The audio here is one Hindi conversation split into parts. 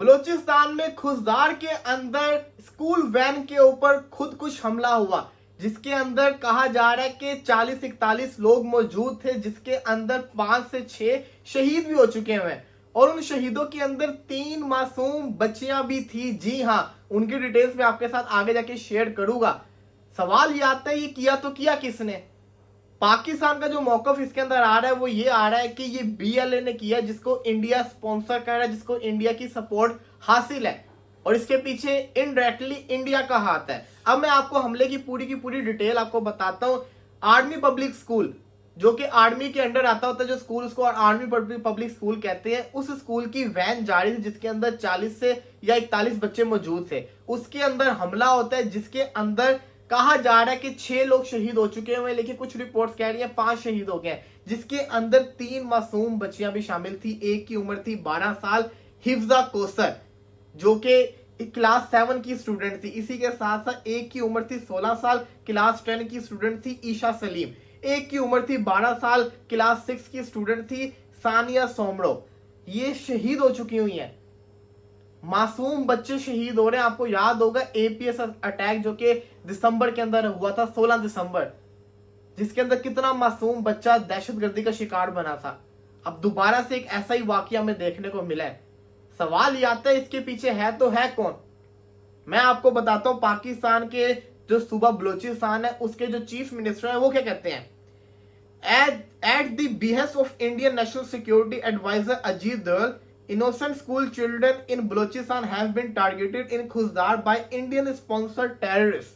बलूचिस्तान में खुजदार के अंदर स्कूल वैन के ऊपर खुद कुछ हमला हुआ, जिसके अंदर कहा जा रहा है कि 40-41 लोग मौजूद थे, जिसके अंदर 5 से 6 शहीद भी हो चुके हैं और उन शहीदों के अंदर 3 मासूम बच्चियां भी थी। जी हाँ, उनकी डिटेल्स मैं आपके साथ आगे जाके शेयर करूंगा। सवाल ये आता है, ये किया तो किया किसने? पाकिस्तान का जो मौकफ इसके अंदर आ रहा है वो ये आ रहा है कि ये बीएलए ने किया, जिसको इंडिया स्पॉन्सर कर रहा है, जिसको इंडिया की सपोर्ट हासिल है और इसके पीछे इनडायरेक्टली इंडिया का हाथ है। अब मैं आपको हमले की पूरी डिटेल आपको बताता हूं। आर्मी पब्लिक स्कूल, जो कि आर्मी के अंडर आता होता है जो स्कूल, उसको आर्मी पब्लिक स्कूल कहते हैं, उस स्कूल की वैन जा रही थी जिसके अंदर 40 से या 41 बच्चे मौजूद थे। उसके अंदर हमला होता है जिसके अंदर कहा जा रहा है कि 6 लोग शहीद हो चुके हैं, लेकिन कुछ रिपोर्ट्स कह रही हैं 5 शहीद हो गए, जिसके अंदर 3 मासूम बच्चियां भी शामिल थी। एक की उम्र थी 12 साल, हिफ्जा कोसर, जो कि क्लास 7 की स्टूडेंट थी। इसी के साथ साथ एक की उम्र थी 16 साल, क्लास 10 की स्टूडेंट थी ईशा सलीम। एक की उम्र थी 12 साल, क्लास 6 की स्टूडेंट थी सानिया सोमरो। ये शहीद हो चुकी हुई हैं, मासूम बच्चे शहीद हो रहे हैं। आपको याद होगा एपीएस अटैक जो कि दिसंबर के अंदर हुआ था, 16 दिसंबर, जिसके अंदर कितना मासूम बच्चा दहशतगर्दी का शिकार बना था। अब दोबारा से एक ऐसा ही वाकया हमें देखने को मिला है। सवाल ये आता है इसके पीछे है तो है कौन? मैं आपको बताता हूं, पाकिस्तान के जो सूबा बलूचिस्तान है उसके जो चीफ मिनिस्टर हैं वो क्या कहते हैं। At the behest of Indian national security adviser Ajit Doval, innocent school children in Balochistan have been targeted in Khuzdar by Indian-sponsored terrorists.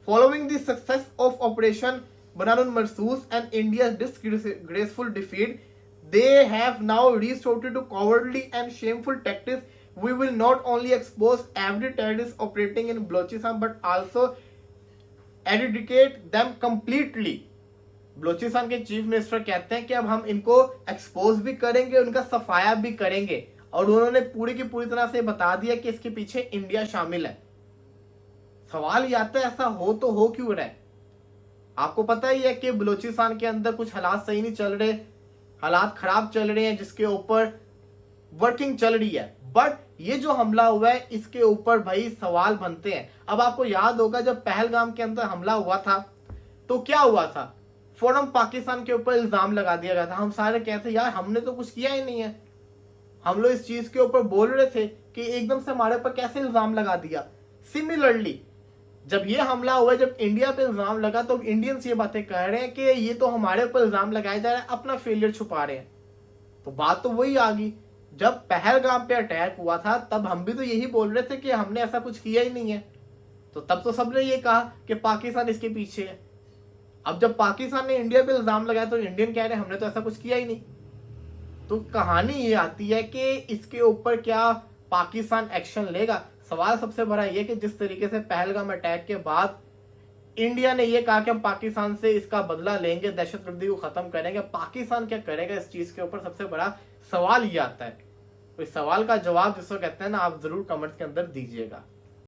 Following the success of Operation Bananun Marsoos and India's disgraceful defeat, they have now resorted to cowardly and shameful tactics. We will not only expose every terrorist operating in Balochistan but also eradicate them completely. Balochistan के चीफ मिनिस्टर कहते हैं कि अब हम इनको एक्सपोज भी करेंगे, उनका सफाया भी करेंगे, और उन्होंने पूरी की पूरी तरह से बता दिया कि इसके पीछे इंडिया शामिल है। सवाल ये आता है ऐसा हो तो हो क्यों रहा है? आपको पता ही है कि बलूचिस्तान के अंदर कुछ हालात सही नहीं चल रहे, हालात खराब चल रहे हैं, जिसके ऊपर वर्किंग चल रही है। बट ये जो हमला हुआ है इसके ऊपर भाई सवाल बनते हैं। अब आपको याद होगा जब पहलगाम के अंदर हमला हुआ था तो क्या हुआ था, फौरन पाकिस्तान के ऊपर इल्जाम लगा दिया गया था। हम सारे कहते यार हमने तो कुछ किया ही नहीं है। हम लोग इस चीज के ऊपर बोल रहे थे कि एकदम से हमारे ऊपर कैसे इल्जाम लगा दिया। सिमिलरली जब ये हमला हुआ, जब इंडिया पे इल्जाम लगा, तो इंडियंस ये बातें कह रहे हैं कि ये तो हमारे ऊपर इल्जाम लगाए जा रहे हैं, अपना फेलियर छुपा रहे हैं। तो बात तो वही आ गई, जब पहलगाम पे अटैक हुआ था तब हम भी तो यही बोल रहे थे कि हमने ऐसा कुछ किया ही नहीं है। तो तब तो सबने ये कहा कि पाकिस्तान इसके पीछे है। अब जब पाकिस्तान ने इंडिया पे इल्जाम लगाया तो इंडियन कह रहे हैं हमने तो ऐसा कुछ किया ही नहीं। तो कहानी ये आती है कि इसके ऊपर क्या पाकिस्तान एक्शन लेगा। सवाल सबसे बड़ा ये कि जिस तरीके से पहलगाम अटैक के बाद इंडिया ने ये कहा कि हम पाकिस्तान से इसका बदला लेंगे, दहशतगर्दी को खत्म करेंगे, पाकिस्तान क्या करेगा इस चीज के ऊपर सबसे बड़ा सवाल ये आता है। तो इस सवाल का जवाब जिसको कहते हैं ना, आप जरूर कमेंट्स के अंदर दीजिएगा।